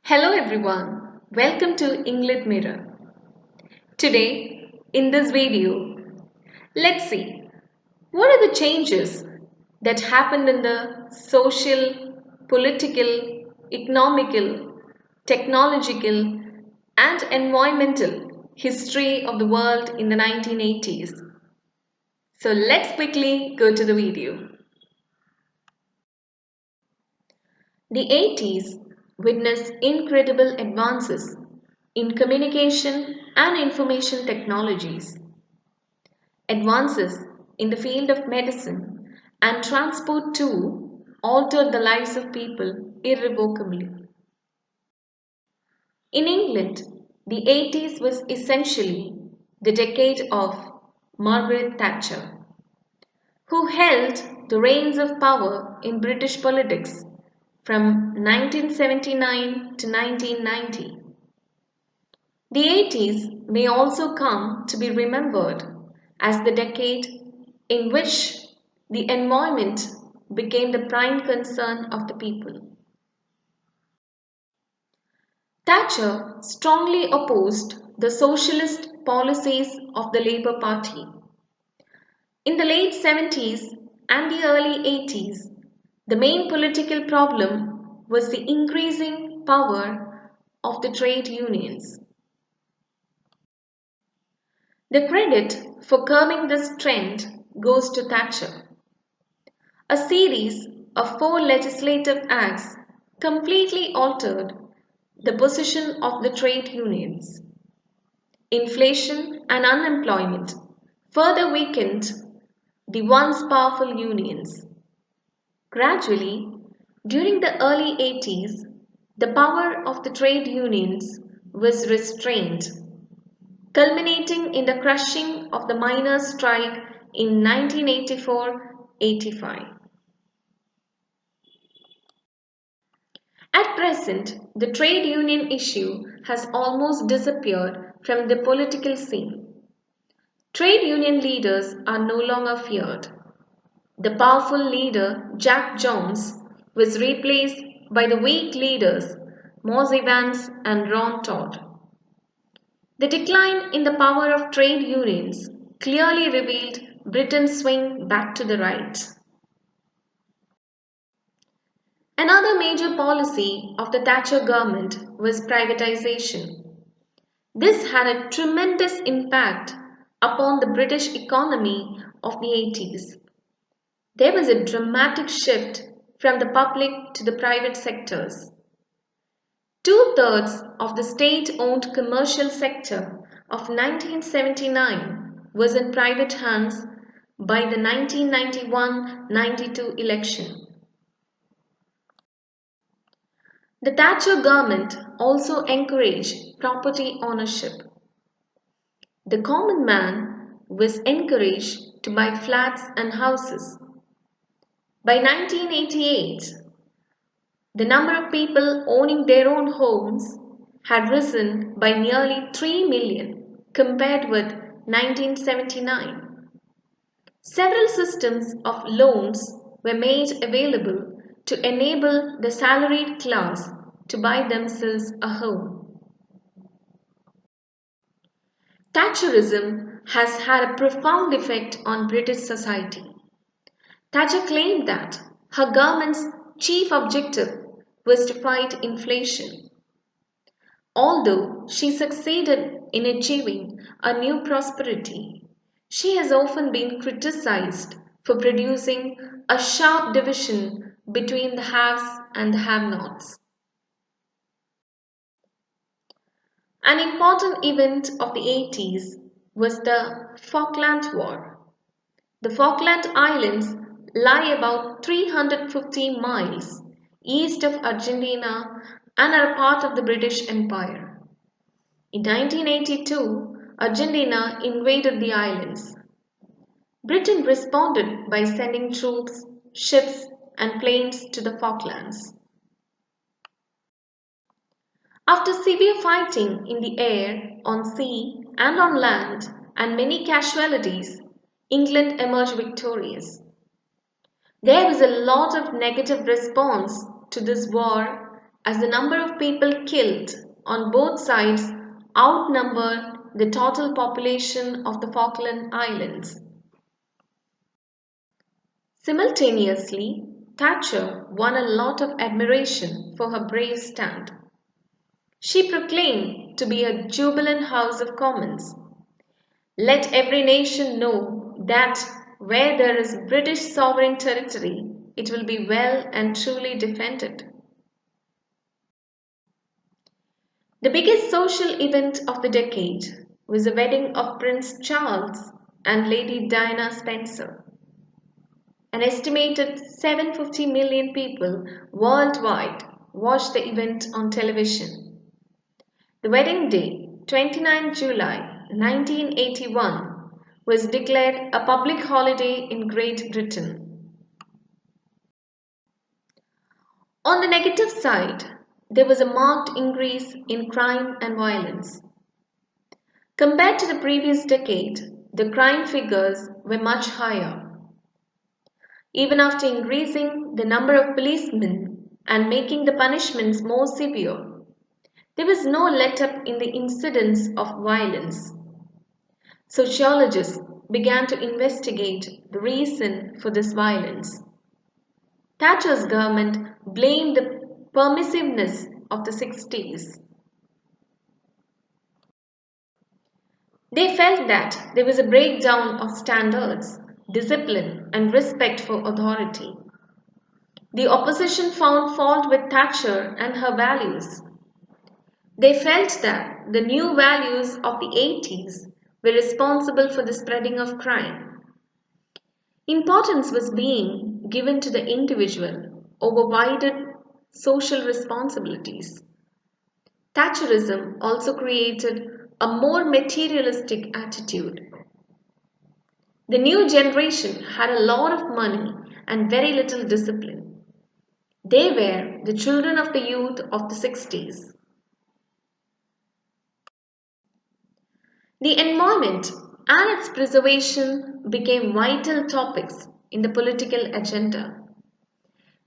Hello everyone, welcome to English Mirror. Today, in this video, let's see what are the changes that happened in the social, political, economical, technological and environmental history of the world in the 1980s. So let's quickly go to the video. The 80s witnessed incredible advances in communication and information technologies. Advances in the field of medicine and transport too altered the lives of people irrevocably. In England, the 80s was essentially the decade of Margaret Thatcher, who held the reins of power in British politics from 1979 to 1990. The 80s may also come to be remembered as the decade in which the environment became the prime concern of the people. Thatcher strongly opposed the socialist policies of the Labour Party. In the late 70s and the early 80s, the main political problem was the increasing power of the trade unions. The credit for curbing this trend goes to Thatcher. A series of 4 legislative acts completely altered the position of the trade unions. Inflation and unemployment further weakened the once powerful unions. Gradually, during the early 80s, the power of the trade unions was restrained, culminating in the crushing of the miners' strike in 1984-85. At present, the trade union issue has almost disappeared from the political scene. Trade union leaders are no longer feared. The powerful leader, Jack Jones, was replaced by the weak leaders, Moss Evans and Ron Todd. The decline in the power of trade unions clearly revealed Britain's swing back to the right. Another major policy of the Thatcher government was privatization. This had a tremendous impact upon the British economy of the 80s. There was a dramatic shift from the public to the private sectors. 2/3 of the state-owned commercial sector of 1979 was in private hands by the 1991-92 election. The Thatcher government also encouraged property ownership. The common man was encouraged to buy flats and houses. By 1988, the number of people owning their own homes had risen by nearly 3 million compared with 1979. Several systems of loans were made available to enable the salaried class to buy themselves a home. Thatcherism has had a profound effect on British society. Thatcher claimed that her government's chief objective was to fight inflation. Although she succeeded in achieving a new prosperity, she has often been criticized for producing a sharp division between the haves and the have-nots. An important event of the 80s was the Falkland War. The Falkland Islands lie about 350 miles east of Argentina and are a part of the British Empire. In 1982, Argentina invaded the islands. Britain responded by sending troops, ships, and planes to the Falklands. After severe fighting in the air, on sea, and on land, and many casualties, England emerged victorious. There was a lot of negative response to this war as the number of people killed on both sides outnumbered the total population of the Falkland Islands. Simultaneously, Thatcher won a lot of admiration for her brave stand. She proclaimed to be a jubilant House of Commons. Let every nation know that where there is British sovereign territory, it will be well and truly defended. The biggest social event of the decade was the wedding of Prince Charles and Lady Diana Spencer. An estimated 750 million people worldwide watched the event on television. The wedding day, 29 July 1981, was declared a public holiday in Great Britain. On the negative side, there was a marked increase in crime and violence. Compared to the previous decade, the crime figures were much higher. Even after increasing the number of policemen and making the punishments more severe, there was no let-up in the incidence of violence. Sociologists began to investigate the reason for this violence. Thatcher's government blamed the permissiveness of the 60s. They felt that there was a breakdown of standards, discipline, and respect for authority. The opposition found fault with Thatcher and her values. They felt that the new values of the 80s were responsible for the spreading of crime. Importance was being given to the individual over wider social responsibilities. Thatcherism also created a more materialistic attitude. The new generation had a lot of money and very little discipline. They were the children of the youth of the 60s. The environment and its preservation became vital topics in the political agenda.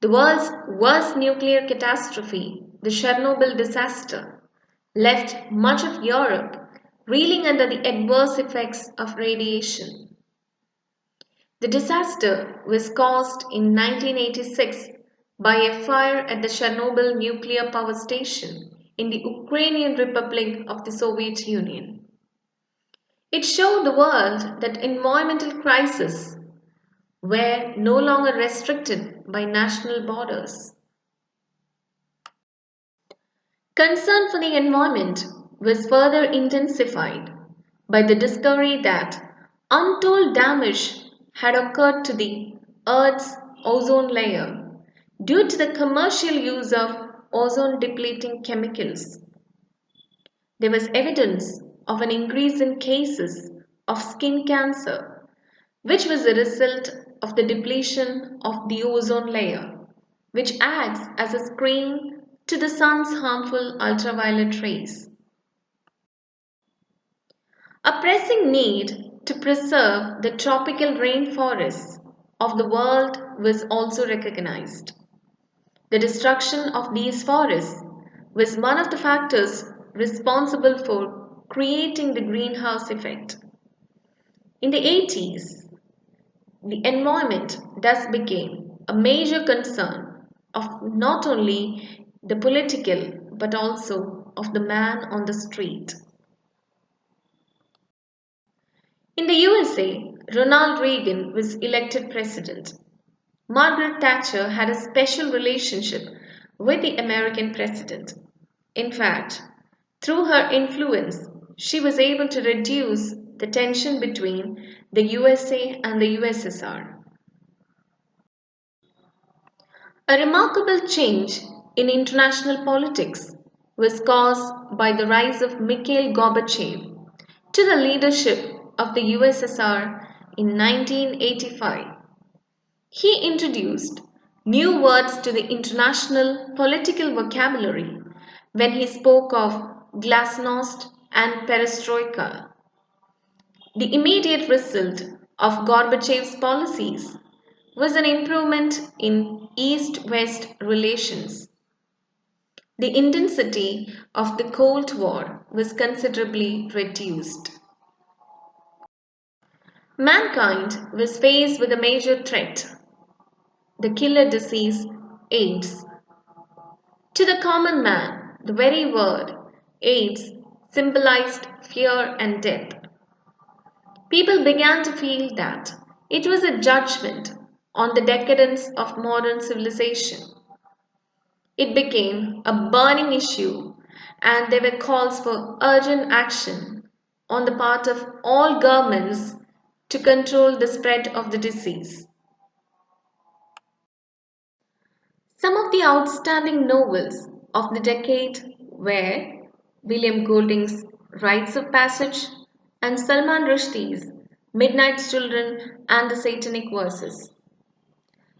The world's worst nuclear catastrophe, the Chernobyl disaster, left much of Europe reeling under the adverse effects of radiation. The disaster was caused in 1986 by a fire at the Chernobyl nuclear power station in the Ukrainian Republic of the Soviet Union. It showed the world that environmental crises were no longer restricted by national borders. Concern for the environment was further intensified by the discovery that untold damage had occurred to the Earth's ozone layer due to the commercial use of ozone-depleting chemicals. There was evidence of an increase in cases of skin cancer, which was a result of the depletion of the ozone layer, which acts as a screen to the sun's harmful ultraviolet rays. A pressing need to preserve the tropical rainforests of the world was also recognized. The destruction of these forests was one of the factors responsible for creating the greenhouse effect. In the 80s, the environment thus became a major concern of not only the political but also of the man on the street. In the USA, Ronald Reagan was elected president. Margaret Thatcher had a special relationship with the American president. In fact, through her influence, she was able to reduce the tension between the USA and the USSR. A remarkable change in international politics was caused by the rise of Mikhail Gorbachev to the leadership of the USSR in 1985. He introduced new words to the international political vocabulary when he spoke of glasnost and perestroika. The immediate result of Gorbachev's policies was an improvement in East-West relations. The intensity of the Cold War was considerably reduced. Mankind was faced with a major threat, the killer disease AIDS. To the common man, the very word AIDS symbolized fear and death. People began to feel that it was a judgment on the decadence of modern civilization. It became a burning issue, and there were calls for urgent action on the part of all governments to control the spread of the disease. Some of the outstanding novels of the decade were William Golding's Rites of Passage and Salman Rushdie's Midnight's Children and the Satanic Verses.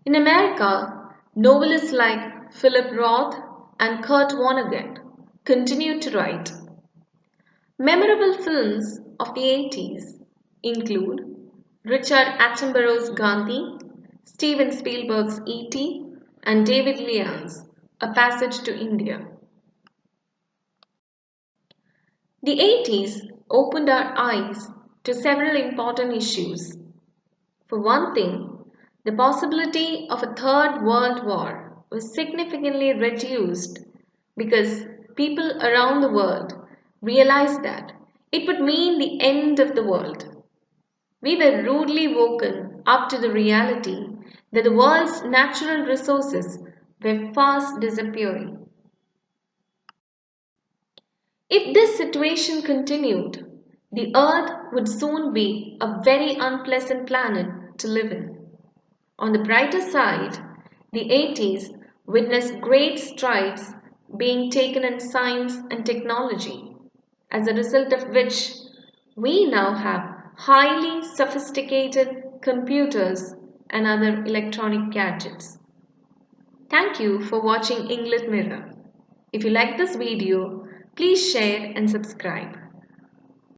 In America, novelists like Philip Roth and Kurt Vonnegut continued to write. Memorable films of the 80s include Richard Attenborough's Gandhi, Steven Spielberg's E.T., and David Lean's A Passage to India. The 80s opened our eyes to several important issues. For one thing, the possibility of a Third World War was significantly reduced because people around the world realized that it would mean the end of the world. We were rudely woken up to the reality that the world's natural resources were fast disappearing. If this situation continued, the Earth would soon be a very unpleasant planet to live in. On the brighter side, the 80s witnessed great strides being taken in science and technology, as a result of which we now have highly sophisticated computers and other electronic gadgets. Thank you for watching English Mirror. If you like this video, please share and subscribe.